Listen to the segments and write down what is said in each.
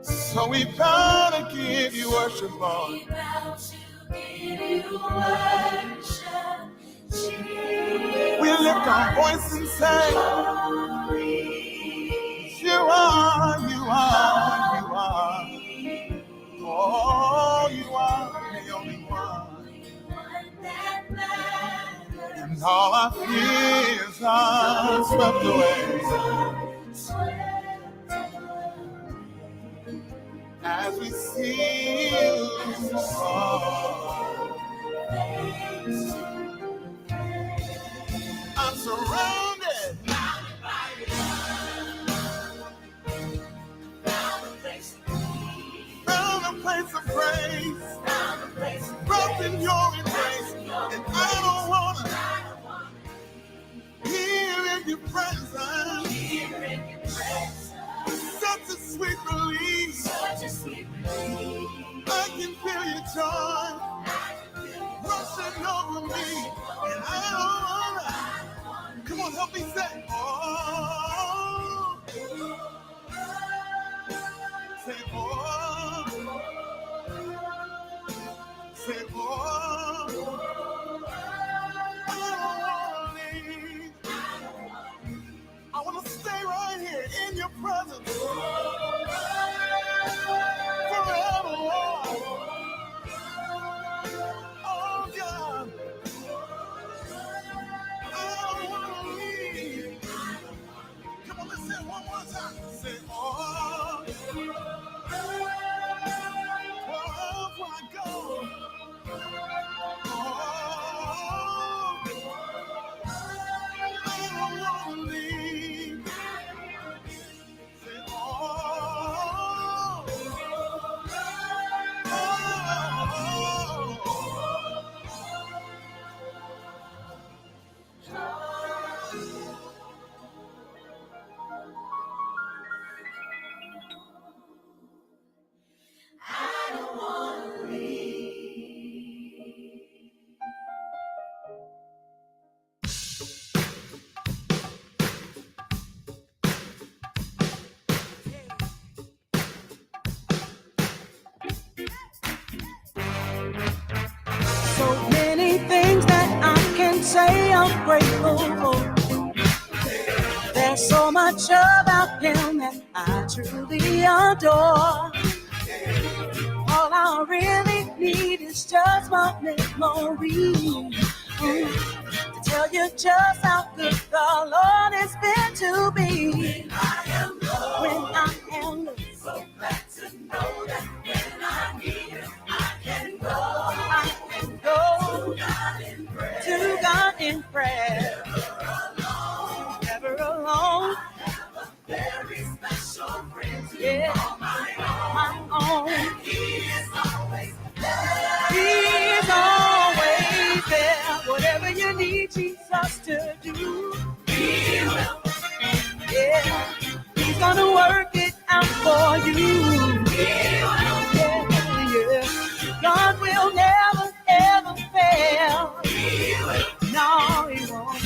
So we bow to give you worship, Lord. We lift our voice and say, you are, you are, you are. Oh, you are the only one. And all our fears are swept away. As we see you, I'm surrounded. Found a place of praise. Wrapped in your embrace. And I don't wanna here in your presence. Such a sweet relief. I can feel your joy rushing over me, and I don't wanna. Come on, help me say, oh, say, oh, say, oh, I don't wanna leave. I wanna stay right here in your presence. Forever, Lord. Oh, God. I don't want to leave. Come on, let's say it one more time. Say, oh, wherever I go. Oh, I don't want to leave. Say, oh, So many things that I can say I'm grateful for. There's so much about him that I truly adore. All I really need is just my memory to tell you just how good the Lord has been to me. When I am low, so glad to know that when I need him, I can go to God in prayer. Never alone. I have a very special friend to call my own. And he is always there. He is always there. Whatever you need Jesus to do, he will. Yeah, he's gonna work it out for you. He will. Yeah. God will never, ever fail. He will. No, he won't.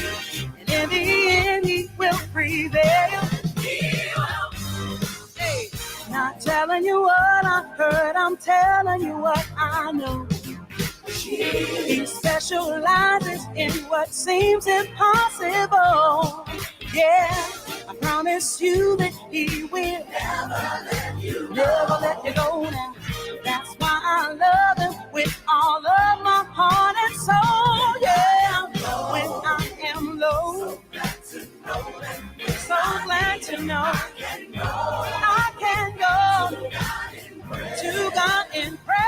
And in the end, he will prevail. He will. Hey, not telling you what I heard, I'm telling you what I know. He specializes in what seems impossible. Yeah, I promise you that he will never let you go now. That's why I love him with all of my heart and soul. Yeah, when I am low, so glad to know I can go to God in prayer.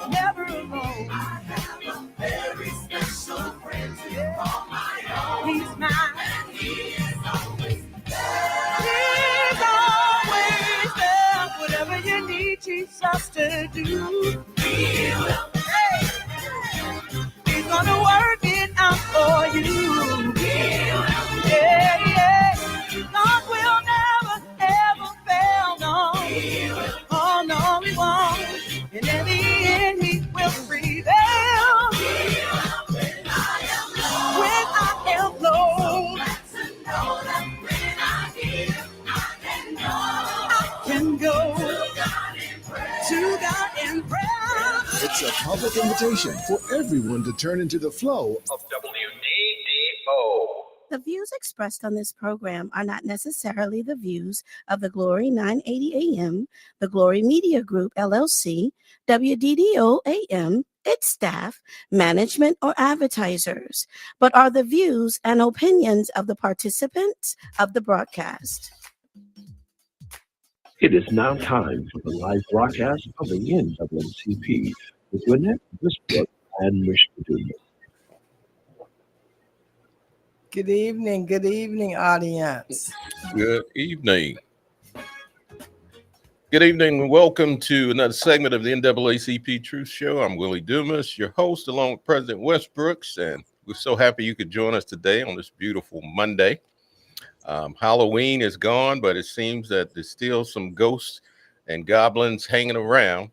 Never alone. I have a very special friend to call my own. He's mine. And he is always there. He's always there. Whatever you need Jesus to do, he will. Hey, he's gonna work it out for you. He will. Yeah, yeah. God will never, ever fail, no. He will. Oh, no, he won't. And in the end, he will prevail. When I am low, public invitation for everyone to turn into the flow of WDDO. The views expressed on this program are not necessarily the views of the Glory 980 AM, the Glory Media Group, LLC, WDDO AM, its staff, management, or advertisers, but are the views and opinions of the participants of the broadcast. It is now time for the live broadcast of the NAACP with Gwenette, Westbrooks, and Mr. Dumas. Good evening, audience. Good evening. Good evening and welcome to another segment of the NAACP Truth Show. I'm Willie Dumas, your host, along with President Westbrooks, and we're so happy you could join us today on this beautiful Monday. Halloween is gone, but it seems that there's still some ghosts and goblins hanging around.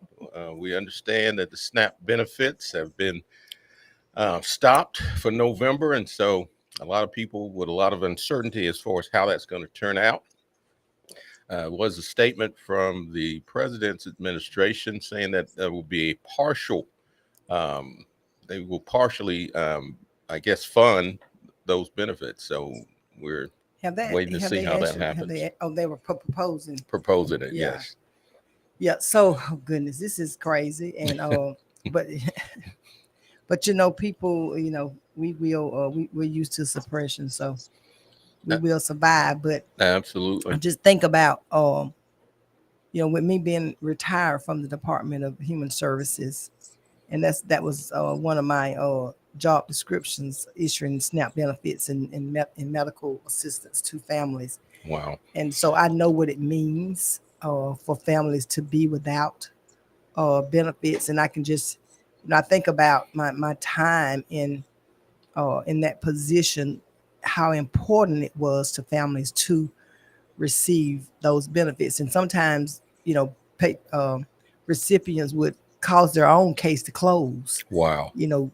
We understand that the SNAP benefits have been stopped for November, and so a lot of people with a lot of uncertainty as far as how that's going to turn out. Was a statement from the president's administration saying that there will be a partial, they will partially, I guess, fund those benefits. So we're waiting to see how that happens. They were proposing. Proposing it, Yeah. yes. Yeah. So, oh goodness, this is crazy. And but you know, people, you know, we're used to suppression, so we will survive. But Absolutely. just think about, you know, with me being retired from the Department of Human Services, and that was one of my job descriptions, issuing SNAP benefits and medical assistance to families. Wow. And so I know what it means for families to be without benefits, and I can just, you know, I think about my time in that position, how important it was to families to receive those benefits. And sometimes, you know, recipients would cause their own case to close. Wow. You know,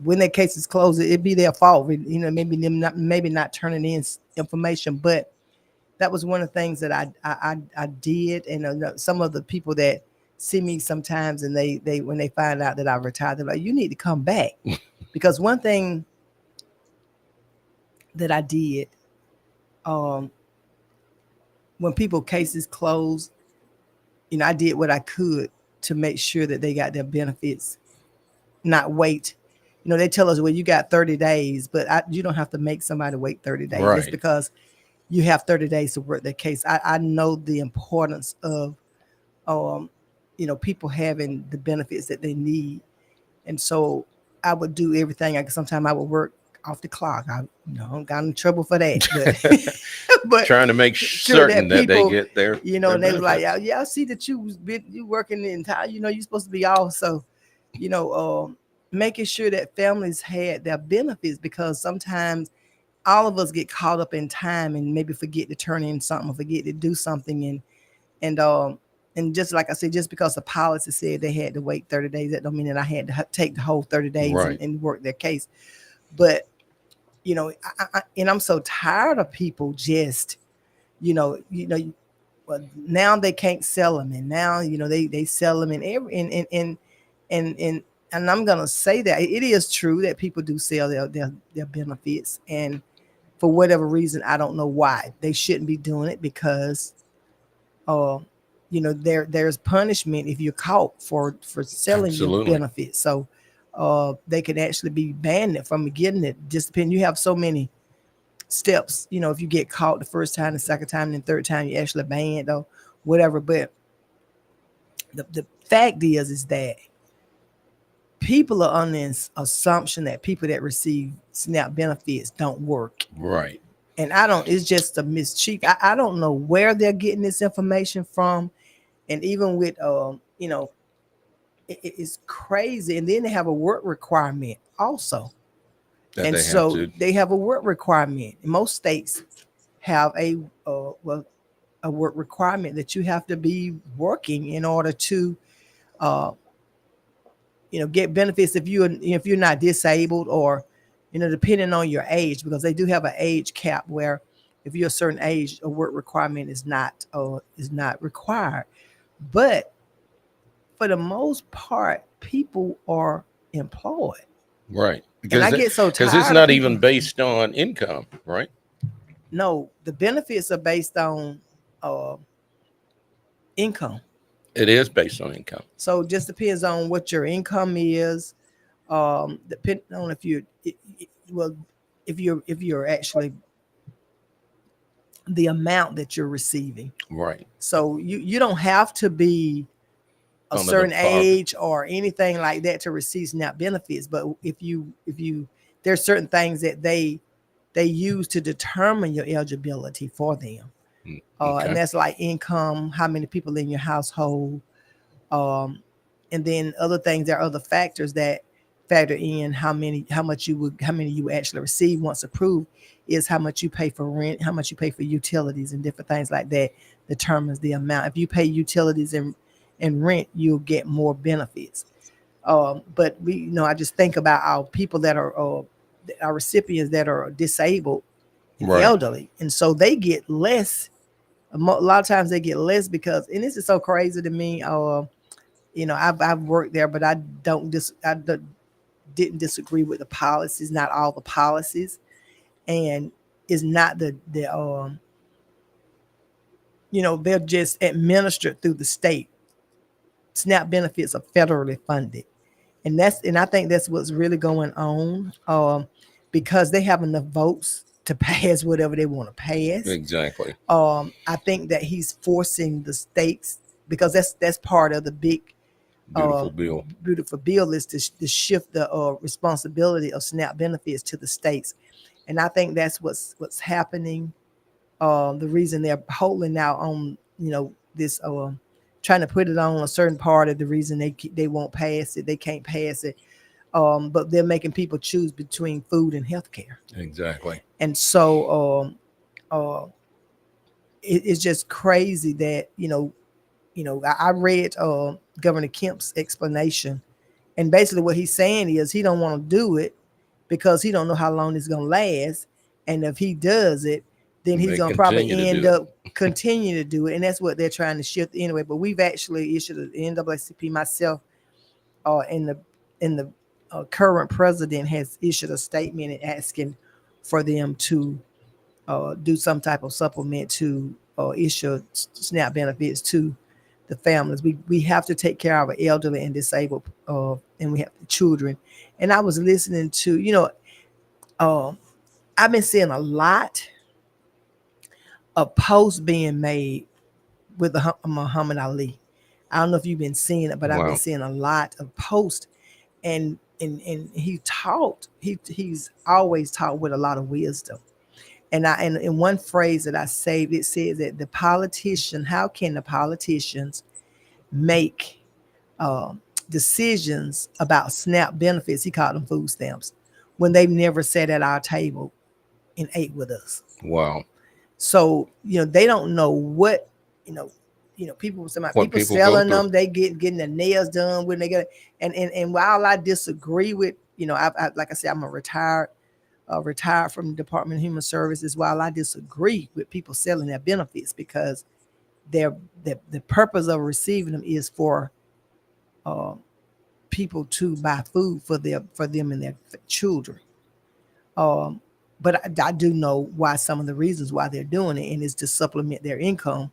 when their case is closed, it'd be their fault. You know, maybe not turning in information, but that was one of the things that I did. And some of the people that see me sometimes, and they when they find out that I retired, they're like, "You need to come back," because one thing that I did, when people cases closed, you know, I did what I could to make sure that they got their benefits, not wait. You know, they tell us, well, you got 30 days, but you don't have to make somebody wait 30 days Right. just because you have 30 days to work their case. I know the importance of, you know, people having the benefits that they need. And so I would do everything. Sometimes I would work off the clock. I got in trouble for that. But Trying to make certain that people, they get their, you know, and they was like, benefits. yeah, I see that you working the entire, you know, you're supposed to be off. So, you know, making sure that families had their benefits, because sometimes all of us get caught up in time and maybe forget to turn in something or forget to do something. And just like I said, just because the policy said they had to wait 30 days, that don't mean that I had to take the whole 30 days Right. and work their case. But, you know, and I'm so tired of people just, you know, well, now they can't sell them, and now, you know, they sell them in every and I'm gonna say that it is true that people do sell their benefits, and for whatever reason, I don't know why they shouldn't be doing it, because you know, there's punishment if you're caught for selling Absolutely. your benefits. So they could actually be banned from getting it. Just depending, you have so many steps. You know, if you get caught the first time, the second time, and the third time, you actually banned or whatever. But the fact is that people are on this assumption that people that receive SNAP benefits don't work. Right. And it's just a mischief. I don't know where they're getting this information from. And even with, you know, it's crazy. And then they have a work requirement also. That And they so have to. they have a work requirement. And most states have a work requirement that you have to be working in order to, you know, get benefits if you're not disabled, or, you know, depending on your age, because they do have an age cap where if you're a certain age, a work requirement is not required. But for the most part, people are employed. Right. And I get so because tired. it's not even based on income, right? No, the benefits are based on income. It is based on income. So it just depends on what your income is. Depending on if you're well, if you're actually the amount that you're receiving. Right. So you don't have to be a Under the certain poverty. age or anything like that to receive SNAP benefits. But if you there's certain things that they use to determine your eligibility for them. Okay. And that's like income, how many people in your household, and then other things. There are other factors that factor in how many you would actually receive once approved. Is how much you pay for rent, how much you pay for utilities, and different things like that determines the amount. If you pay utilities and rent, you'll get more benefits. But I just think about our people that are our recipients that are disabled and Right. elderly, and so they get less. A lot of times they get less because, and this is so crazy to me. I've worked there, but I didn't disagree with the policies. Not all the policies, and it's not they're just administered through the state. SNAP benefits are federally funded, and I think that's what's really going on, because they have enough votes to pass whatever they want to pass. Exactly. I think that he's forcing the states, because that's part of the big beautiful bill is to shift the responsibility of SNAP benefits to the states, and I think that's what's happening. The reason they're holding out on this trying to put it on a certain part of the reason they won't pass it, they can't pass it, but they're making people choose between food and healthcare. Exactly. And so it's just crazy that I read Governor Kemp's explanation, and basically what he's saying is he don't want to do it because he don't know how long it's going to last, and if he does it, then he's going to probably end up continuing to do it, and that's what they're trying to shift anyway. But we've actually issued an NAACP, myself, in the current president has issued a statement asking for them to do some type of supplement to issue SNAP benefits to the families. We have to take care of our elderly and disabled, and we have children. And I was listening to, I've been seeing a lot of posts being made with Muhammad Ali. I don't know if you've been seeing it, but I've been seeing a lot of posts, and he's always taught with a lot of wisdom. And in one phrase that I saved, it says that how can the politicians make decisions about SNAP benefits? He called them food stamps, when they've never sat at our table and ate with us. Wow. So, they don't know what, people selling them, they getting their nails done when they get it. And while I disagree with, I like I said, I'm a retired from the Department of Human Services. While I disagree with people selling their benefits, because the purpose of receiving them is for people to buy food for them and their children. But I do know why, some of the reasons why they're doing it, and it's to supplement their income,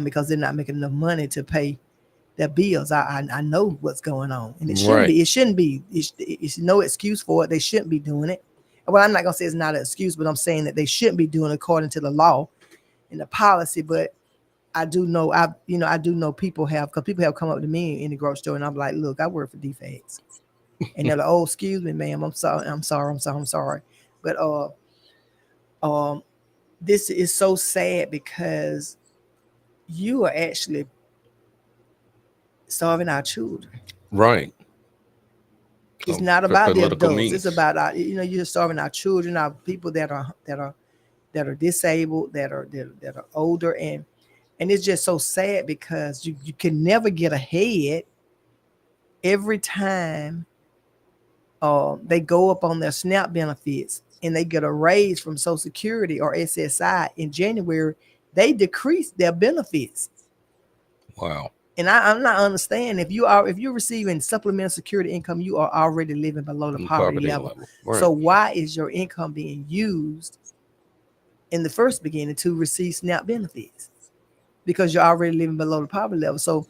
because they're not making enough money to pay their bills. I know what's going on, and it shouldn't be. It's no excuse for it. They shouldn't be doing it. Well, I'm not gonna say it's not an excuse, but I'm saying that they shouldn't be doing it according to the law and the policy. But I do know, people have come up to me in the grocery store, and I'm like, look, I work for DFAX. And they're like, oh, excuse me, ma'am, I'm sorry. But this is so sad, because you are actually starving our children. Right. It's not about the adults. Means. It's about you're starving our children, our people that are disabled, that are older, and it's just so sad, because you can never get ahead. Every time they go up on their SNAP benefits and they get a raise from Social Security or SSI in January, they decrease their benefits. Wow. And I'm not understanding if you're receiving supplemental security income, you are already living below the poverty level. Right. So why is your income being used in the first beginning to receive SNAP benefits? Because you're already living below the poverty level. So,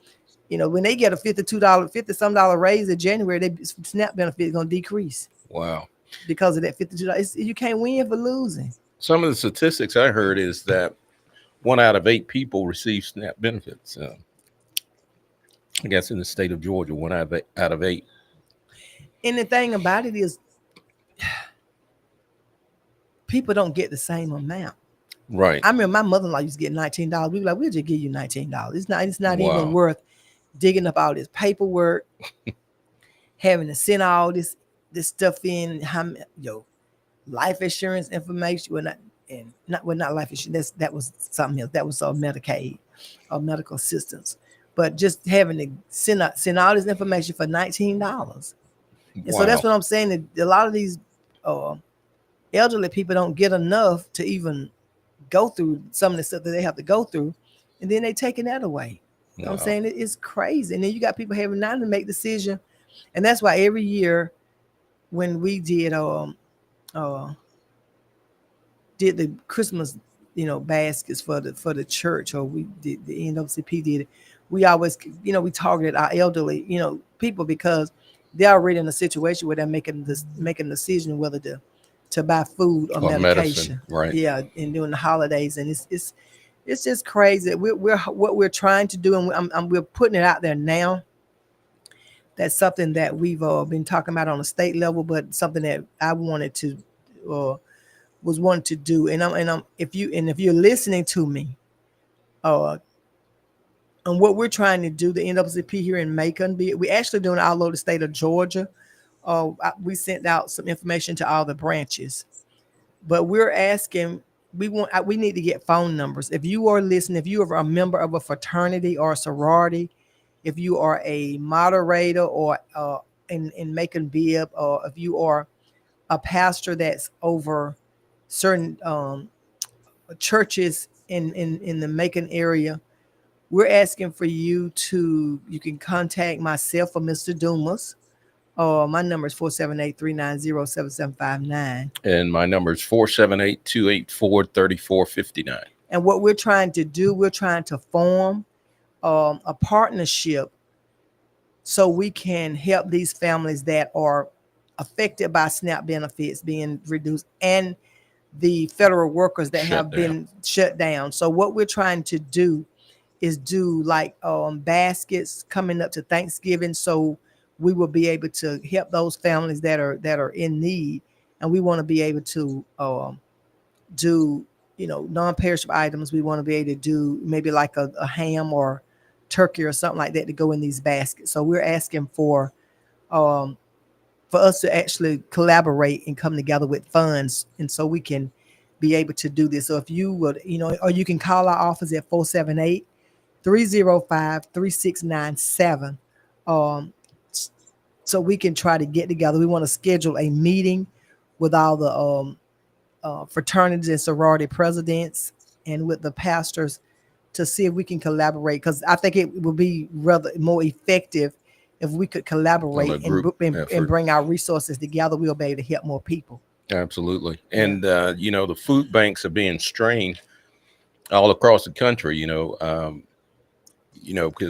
when they get a $50 raise in January, their SNAP benefit is going to decrease. Wow. Because of that $52. You can't win for losing. Some of the statistics I heard is that 1 out of 8 people receive SNAP benefits. I guess in the state of Georgia, 1 out of 8. And the thing about it is, people don't get the same amount. Right. I remember my mother-in-law used to get $19. We were like, we'll just give you $19. It's not Wow. even worth digging up all this paperwork, having to send all this stuff in. Life insurance information. Not life insurance. That was something else. That was Medicaid or medical assistance. But just having to send all this information for $19. And so that's what I'm saying. That a lot of these elderly people don't get enough to even go through some of the stuff that they have to go through, and then they taking that away. You know what I'm saying? It's crazy. And then you got people having now to make decisions, and that's why every year when we did the Christmas baskets for the church, or we did the NAACP did it, we always we targeted our elderly people, because they're already in a situation where they're making a decision whether to buy food or medication. Right. Yeah, and during the holidays, and it's just crazy. What we're trying to do, and we're putting it out there now. That's something that we've been talking about on a state level, but something that I wanted to was wanting to do. And if you're listening to me, and what we're trying to do, the NAACP here in Macon, we're actually doing it all over the state of Georgia. We sent out some information to all the branches, but we're asking, we need to get phone numbers. If you are listening, if you are a member of a fraternity or a sorority, if you are a moderator or in Macon Bib, or if you are a pastor that's over certain churches in the Macon area, we're asking for you can contact myself or Mr. Dumas. My number is 478-390-7759. And my number is 478-284-3459. And what we're trying to do, we're trying to form a partnership so we can help these families that are affected by SNAP benefits being reduced, and the federal workers that have been shut down. So what we're trying to do is do like baskets coming up to Thanksgiving, so we will be able to help those families that are in need, and we want to be able to do non-perishable items. We want to be able to do maybe like a ham or turkey or something like that to go in these baskets. So we're asking for us to actually collaborate and come together with funds, and so we can be able to do this. So if you would, or you can call our office at 478-305-3697. So we can try to get together. We want to schedule a meeting with all the fraternities and sorority presidents and with the pastors to see if we can collaborate, because I think it would be rather more effective if we could collaborate and bring our resources together. We'll be able to help more people. Absolutely. And the food banks are being strained all across the country, because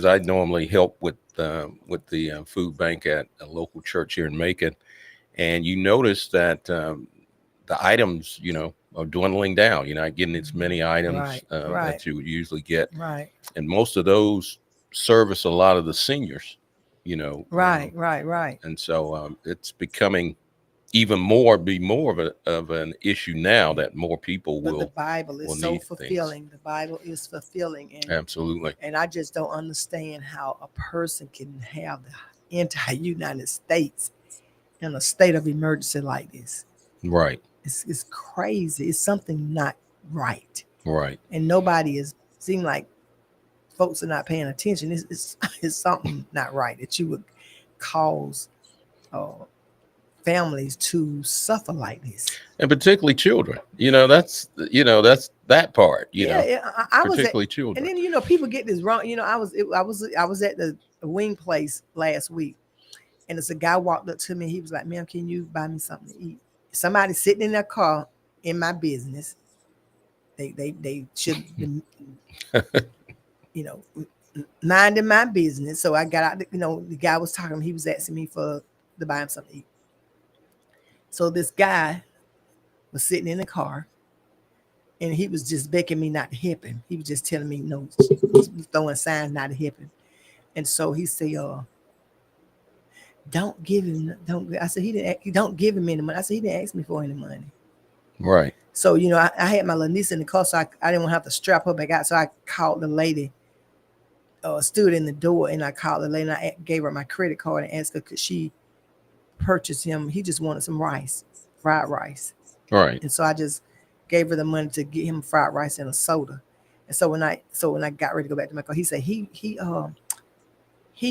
I normally help with the food bank at a local church here in Macon, and you notice that the items, are dwindling down. You're not getting as many items that you would usually get. Right. And most of those service a lot of the seniors, Right. And so it's becoming even more of an issue now that more people will. But the Bible is so fulfilling. Things. The Bible is fulfilling. And, absolutely. And I just don't understand how a person can have the entire United States in a state of emergency like this. Right. It's crazy. It's something not right. Right. And seem like folks are not paying attention. It's something not right that you would cause families to suffer like this. And particularly children. That's that part. I was particularly at, children. and then people get this wrong. I was at the wing place last week, and it's a guy walked up to me. He was like, "Ma'am, can you buy me something to eat?" Somebody sitting in their car in my business. They should, minding my business. So I got out. The guy was talking. He was asking me to buy him something to eat. So this guy was sitting in the car, and he was just begging me not to help him. He was just telling me no, throwing signs not to help him. And so he said, "Don't give him." I said he didn't. Don't give him any money. I said he didn't ask me for any money. Right. So I had my little niece in the car, so I didn't want to have to strap her back out. So I called the lady, stood in the door, and I called the lady. And I gave her my credit card and asked her could she purchase him. He just wanted some rice, fried rice. Right. And so I just gave her the money to get him fried rice and a soda. And so when I got ready to go back to my car, he said he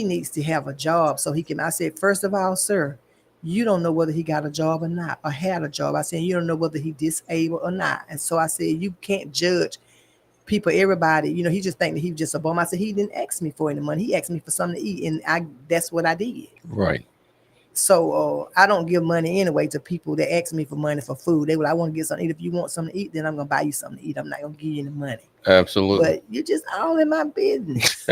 needs to have a job so he can. I said, first of all, sir, you don't know whether he got a job or not, or had a job. I said, you don't know whether he disabled or not. And so I said, you can't judge people, everybody. He just think that he was just a bum. I said, he didn't ask me for any money. He asked me for something to eat, and that's what I did. Right. So I don't give money anyway to people that ask me for money for food. I want to get something to eat. If you want something to eat, then I'm going to buy you something to eat. I'm not going to give you any money. Absolutely. But you're just all in my business.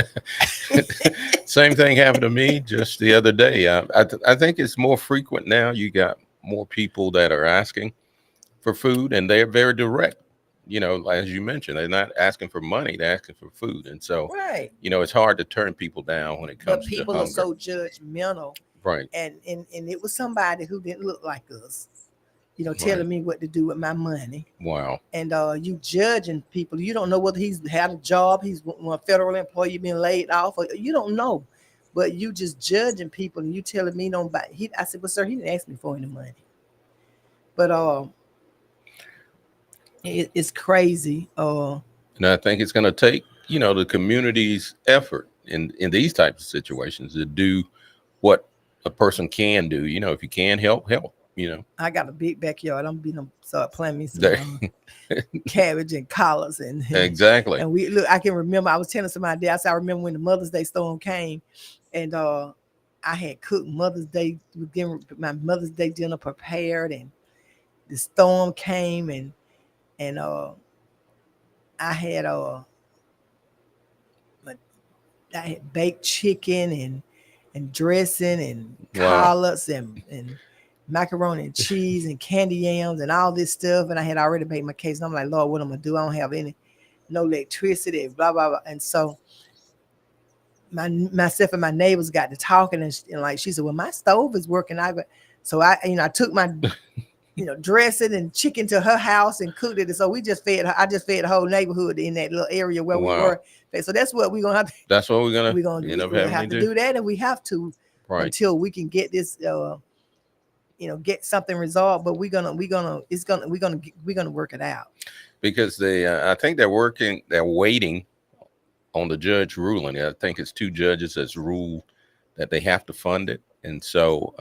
Same thing happened to me just the other day. I think it's more frequent now. You got more people that are asking for food, and they're very direct. As you mentioned, they're not asking for money; they're asking for food, and so right. It's hard to turn people down when it comes to hunger. But people are so judgmental, right? And it was somebody who didn't look like us, telling me what to do with my money. Wow. And you judging people. You don't know whether he's had a job, he's a federal employee, been laid off, or you don't know. But you just judging people, and you telling me don't buy. I said, well, sir, he didn't ask me for any money. But it's crazy. And I think it's going to take, the community's effort in these types of situations to do what a person can do. If you can help. I got a big backyard. I'm gonna start planting me some cabbage and collards and exactly. And I can remember I was telling somebody else. I remember when the Mother's Day storm came, and I had cooked Mother's Day dinner, my Mother's Day dinner prepared, and the storm came, and I had baked chicken and dressing and collards and macaroni and cheese and candy yams and all this stuff. And I had already baked my cakes. And I'm like, Lord, what I'm gonna do? I don't have no electricity, blah blah blah. And so myself and my neighbors got to talking, and like she said, well, my stove is working. So I took my dressing and chicken to her house and cooked it. And so I just fed the whole neighborhood in that little area where we were. So that's what we're gonna have to. That's what we're gonna have to do that, and we have to until we can get this get something resolved. But we're gonna work it out. Because I think they're waiting on the judge ruling. I think it's 2 judges that's ruled that they have to fund it, and so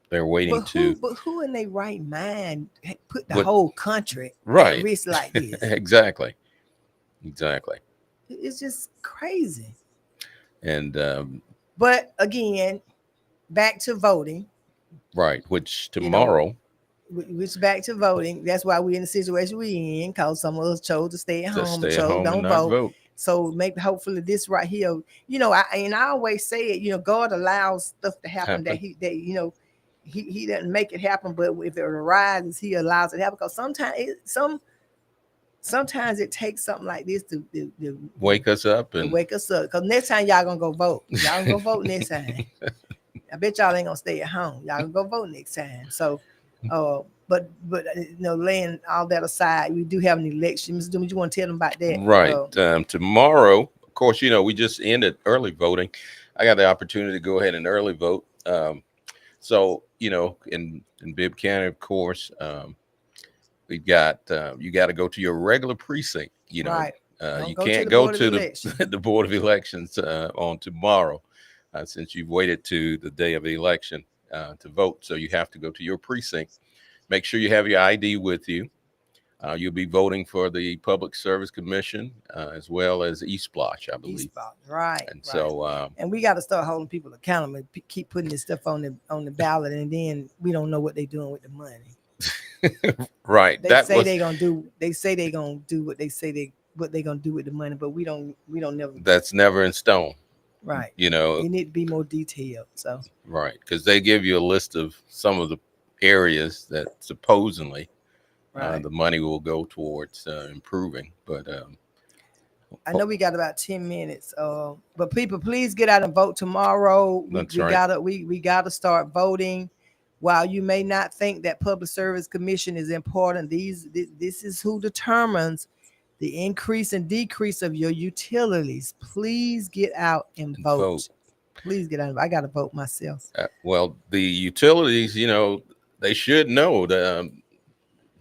they're waiting But who in their right mind put the whole country at risk like this? Exactly. It's just crazy. And but again, back to voting. Right, which tomorrow. Which back to voting. That's why we're in the situation we're in, because some of us chose to stay at home, don't vote. So maybe hopefully this right here, I always say it, God allows stuff to happen that he doesn't make it happen, but if it arises, he allows it to happen. Because sometimes it takes something like this to wake us up. Because next time y'all gonna go vote. Y'all gonna go vote next time. I bet y'all ain't gonna stay at home. Y'all gonna go vote next time. So, but laying all that aside, we do have an election. Mr. Dumas, you want to tell them about that? Right. Tomorrow, of course, we just ended early voting. I got the opportunity to go ahead and early vote. So, in Bibb County, of course, we've got you got to go to your regular precinct. Right. You can't go to the Board of Elections on tomorrow, since you've waited to the day of the election. to vote. So you have to go to your precinct. Make sure you have your ID with you. You'll be voting for the Public Service Commission as well as East Block, I believe. East Block, right? And right. so, and we got to start holding people accountable. Keep putting this stuff on the ballot, and then we don't know what they're doing with the money. Right. They say they're gonna do. They say they're gonna do what they say what they're gonna do with the money, but we don't never. That's never in stone. Right. You know, you need to be more detailed. So. Right, because they give you a list of some of the areas that supposedly the money will go towards improving. But I know we got about 10 minutes. But people, please get out and vote tomorrow. We gotta start voting. While you may not think that Public Service Commission is important, this is who determines the increase and decrease of your utilities. Please get out and vote. Please get out. I got to vote myself. Well, the utilities, you know, they should know that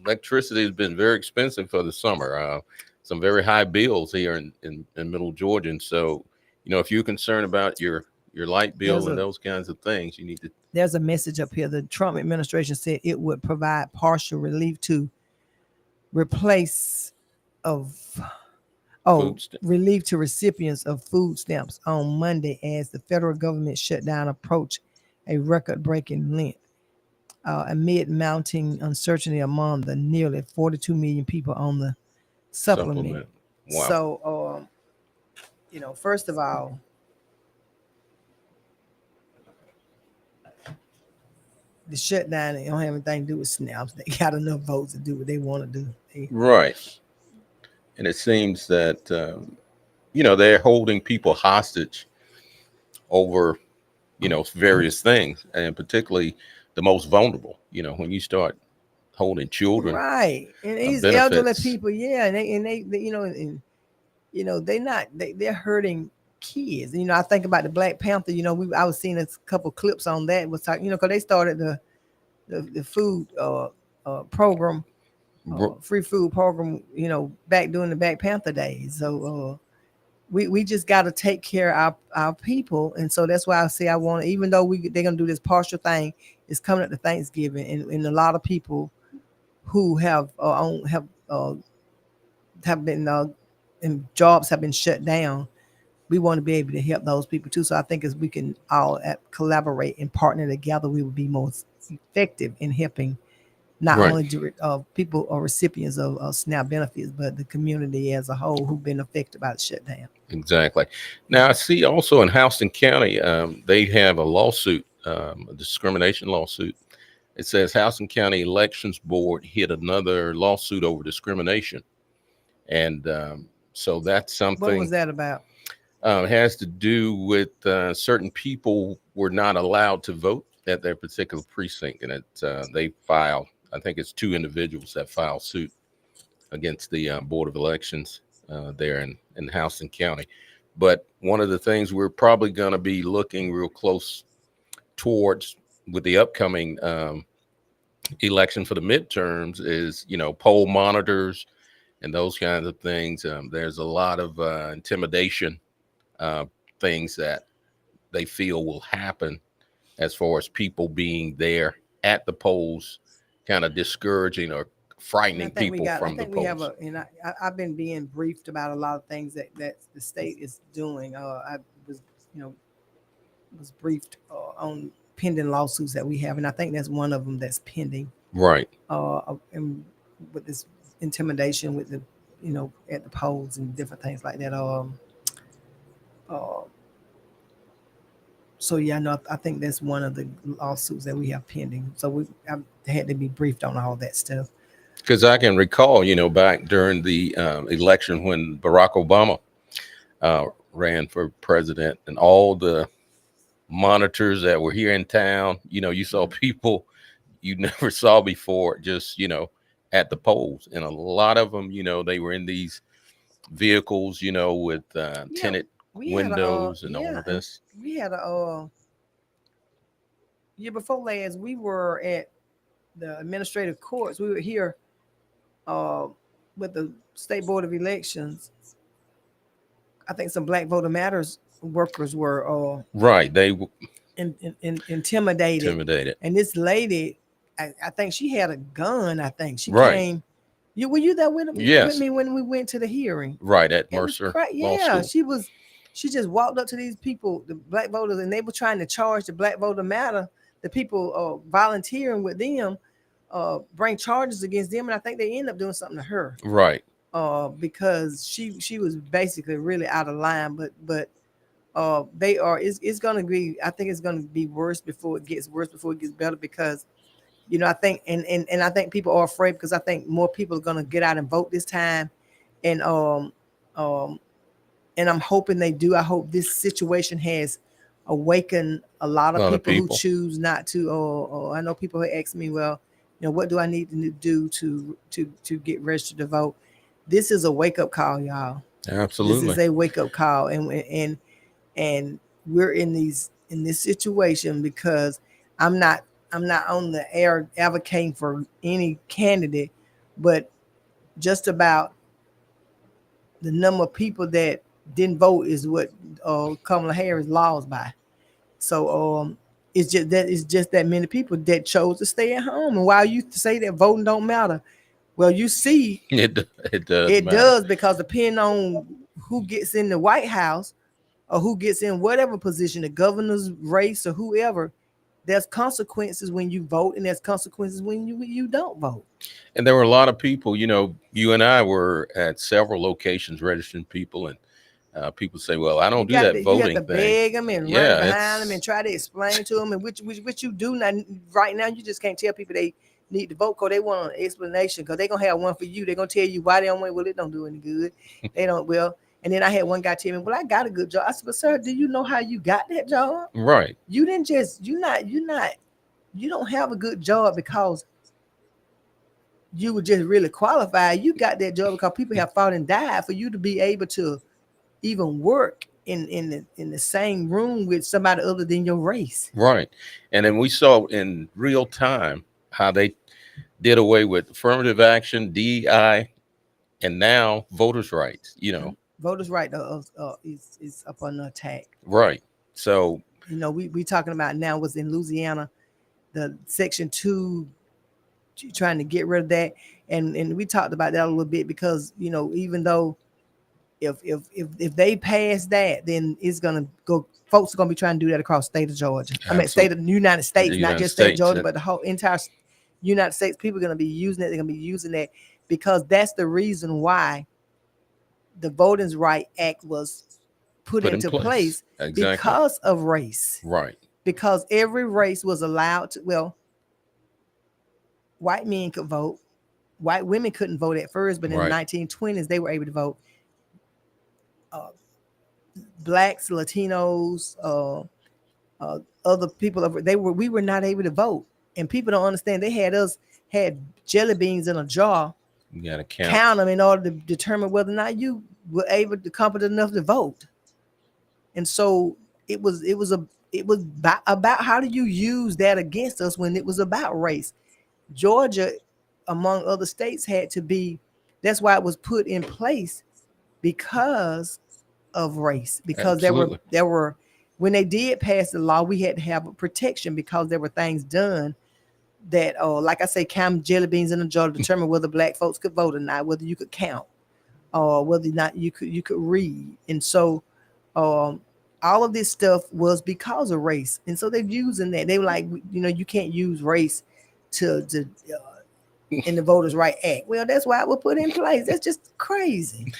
electricity has been very expensive for the summer. Some very high bills here in Middle Georgia. And so, you know, if you're concerned about your light bill and those kinds of things, you need to. There's a message up here. The Trump administration said it would provide partial relief to relief to recipients of food stamps on Monday as the federal government shutdown approached a record-breaking length amid mounting uncertainty among the nearly 42 million people on the supplement. Wow. So, you know, first of all, the shutdown, they don't have anything to do with snaps. They got enough votes to do what they want to do. Right. And it seems that, you know, they're holding people hostage over, you know, various things, and particularly the most vulnerable. You know, when you start holding children, right, and these elderly people, yeah, and they you know, they're hurting kids. You know, I think about the Black Panther. You know, I was seeing a couple clips on that. Was talking, you know, because they started the food program. Free food program, you know, back during the Black Panther days. So we just got to take care of our people, and so that's why I say I want, even though they're gonna do this partial thing, it's coming up to Thanksgiving, and a lot of people who have been and jobs have been shut down. We want to be able to help those people too. So I think as we can all collaborate and partner together, we will be more effective in helping. Not only people or recipients of SNAP benefits, but the community as a whole who've been affected by the shutdown. Exactly. Now, I see also in Houston County, they have a lawsuit, a discrimination lawsuit. It says Houston County Elections Board hit another lawsuit over discrimination. And so that's something. What was that about? It has to do with certain people were not allowed to vote at their particular precinct. And they filed. I think it's 2 individuals that filed suit against the Board of Elections there in Houston County. But one of the things we're probably going to be looking real close towards with the upcoming election for the midterms is, you know, poll monitors and those kinds of things. There's a lot of intimidation things that they feel will happen as far as people being there at the polls, kind of discouraging or frightening people from the polls. I've been being briefed about a lot of things that the state is doing. I was, you know, briefed on pending lawsuits that we have, and I think that's one of them that's pending. Right. And with this intimidation with the, you know, at the polls and different things like that. So yeah, no, I think that's one of the lawsuits that we have pending. So I had to be briefed on all that stuff. Because I can recall, you know, back during the election when Barack Obama ran for president, and all the monitors that were here in town, you know, you saw people you never saw before, just, you know, at the polls, and a lot of them, you know, they were in these vehicles, you know, with tinted windows and all of this. We had a year before last, we were at the administrative courts. We were here with the State Board of Elections. I think some Black Voter Matters workers were right. Intimidated. And this lady, I think she had a gun. I think she Right. came. Were you there with Yes. me when we went to the hearing? Right at It was Mercer Law yeah, School. she just walked up to these people, the black voters, and they were trying to charge the Black Voter Matter, the people volunteering with them, bring charges against them, and I think they ended up doing something to her. Right. Because she was basically really out of line, but they are it's gonna be, I think it's gonna be worse before it gets better, because I think and I think people are afraid, because I think more people are gonna get out and vote this time, and and I'm hoping they do. I hope this situation has awakened a lot of people who choose not to. Or I know people who ask me, well, what do I need to do to get registered to vote? This is a wake up call, y'all. Absolutely. This is a wake up call, and we're in this situation because I'm not on the air advocating for any candidate, but just about the number of people that didn't vote is what Kamala Harris lost by. So it's just that many people that chose to stay at home. And while you say that voting don't matter, well, you see it does. It does, because depending on who gets in the White House or who gets in whatever position, the governor's race or whoever, there's consequences when you vote, and there's consequences when you don't vote. And there were a lot of people, you and I were at several locations registering people, and people say, well, I don't do that voting you have to thing. Beg them and run behind them and try to explain to them, and which you do not right now. You just can't tell people they need to vote, because they want an explanation, because they're gonna have one for you. They're gonna tell you why they don't want. Well, it don't do any good. They don't. Well, and then I had one guy tell me, well, I got a good job. I said, but sir, do you know how you got that job? Right. You didn't just you don't have a good job because you were just really qualified. You got that job because people have fought and died for you to be able to even work in the same room with somebody other than your race. Right. And then we saw in real time how they did away with affirmative action, DEI, and now voters' rights. Voters' right is up on the attack. Right. So we talking about now was in Louisiana, the Section 2, trying to get rid of that, and we talked about that a little bit, because even though if they pass that, then it's gonna go. Folks are gonna be trying to do that across the state of Georgia. Absolutely. I mean, state of the United States, not just state of Georgia, but the whole entire United States. People are gonna be using it. They're gonna be using that, because that's the reason why the Voting Rights Act was put into place. Exactly. Because of race. Right. Because every race was allowed to. Well, white men could vote. White women couldn't vote at first, but in the 1920s they were able to vote. Blacks, Latinos, other people, we were not able to vote, and people don't understand. They had jelly beans in a jar. You gotta count them in order to determine whether or not you were able to competent enough to vote. And so it was about how do you use that against us when it was about race. Georgia, among other states, had to be. That's why it was put in place, because of race. Because there were when they did pass the law, we had to have a protection, because there were things done that, like I say, count jelly beans in a jar to determine whether black folks could vote or not, whether you could count, or whether or not you could read. And so all of this stuff was because of race. And so they're using that. They were like, you can't use race to in the Voters' Rights Act. Well, that's why it was put in place. That's just crazy.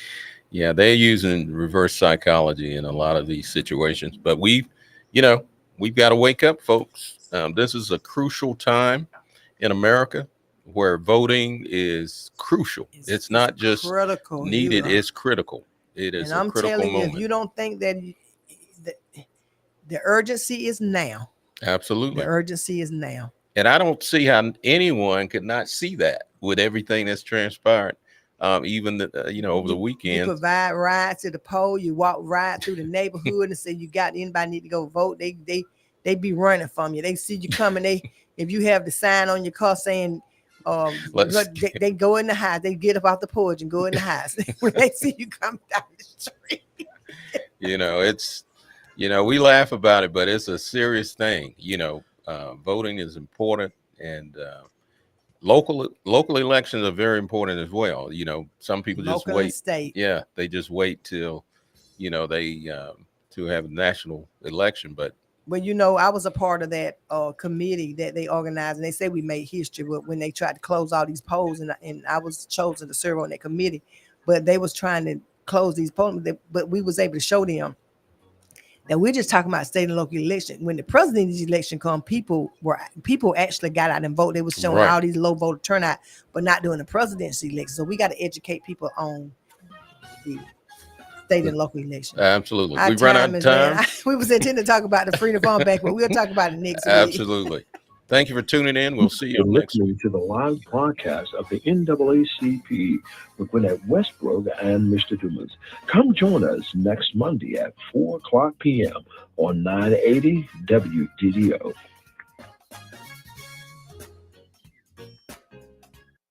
Yeah, they're using reverse psychology in a lot of these situations. But we've got to wake up, folks. This is a crucial time in America where voting is crucial. It's not just critical, needed, it's critical. It is a critical moment. If you don't think that the urgency is now. Absolutely. The urgency is now. And I don't see how anyone could not see that with everything that's transpired. Even over the weekend. You provide rides to the poll. You walk right through the neighborhood and say you got anybody need to go vote. They be running from you. They see you coming. If you have the sign on your car saying they go in the house. They get up off the porch and go in the house when they see you come down the street. It's You know, we laugh about it, but it's a serious thing. You know, voting is important, and local elections are very important as well. You know, some people just Local and wait. state. Yeah, they just wait till, they to have a national election. But I was a part of that committee that they organized, and they say we made history when they tried to close all these polls, and I was chosen to serve on that committee. But they was trying to close these polls, but we was able to show them that we're just talking about state and local election. When the president's election come, people actually got out and vote. They was showing Right. all these low voter turnout, but not doing the president's election. So we got to educate people on the state and local election. absolutely, Our we've run out of is time. ran. We was intending to talk about the Freedom Farm Bank, but we'll talk about it next week. Absolutely. Thank you for tuning in. We'll see you You're next week. listening to the live broadcast of the NAACP with Gwenette, Westbrooks, and Mr. Dumas. Come join us next Monday at 4 o'clock p.m. on 980 WDDO.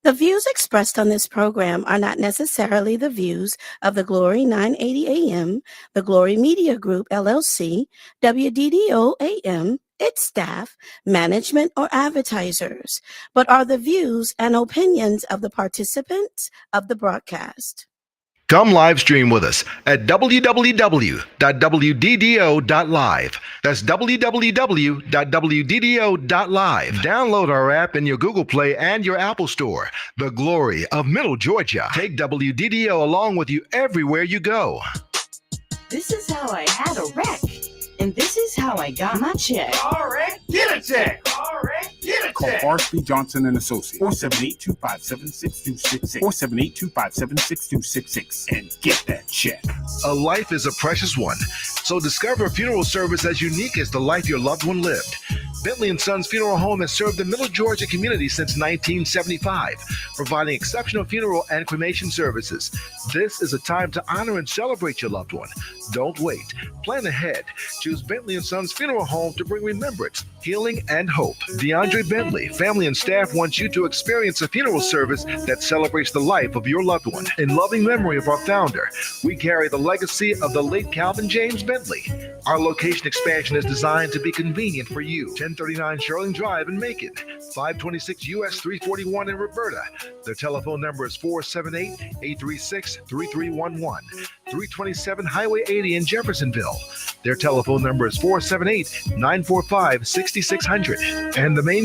The views expressed on this program are not necessarily the views of the Glory 980 AM, the Glory Media Group, LLC, WDDO AM, its staff, management, or advertisers, but are the views and opinions of the participants of the broadcast. Come live stream with us at www.wddo.live. That's www.wddo.live. Download our app in your Google Play and your Apple Store. The glory of Middle Georgia. Take WDDO along with you everywhere you go. This is how I had a wreck, and this is how I got my check. All right, get a check. All right, get a Call check. Varsity Johnson and Associates, 478-257-6266, 478-257-6266, and get that check. A life is a precious one, so discover a funeral service as unique as the life your loved one lived. Bentley & Sons Funeral Home has served the Middle Georgia community since 1975, providing exceptional funeral and cremation services. This is a time to honor and celebrate your loved one. Don't wait. Plan ahead. Choose Bentley & Sons Funeral Home to bring remembrance, healing, and hope. DeAndre Bentley, family and staff wants you to experience a funeral service that celebrates the life of your loved one. In loving memory of our founder, we carry the legacy of the late Calvin James Bentley. Our location expansion is designed to be convenient for you. 1039 Sherling Drive in Macon, 526 US 341 in Roberta. Their telephone number is 478-836-3311. 327 Highway 80 in Jeffersonville. Their telephone number is 478-945-6600. And the main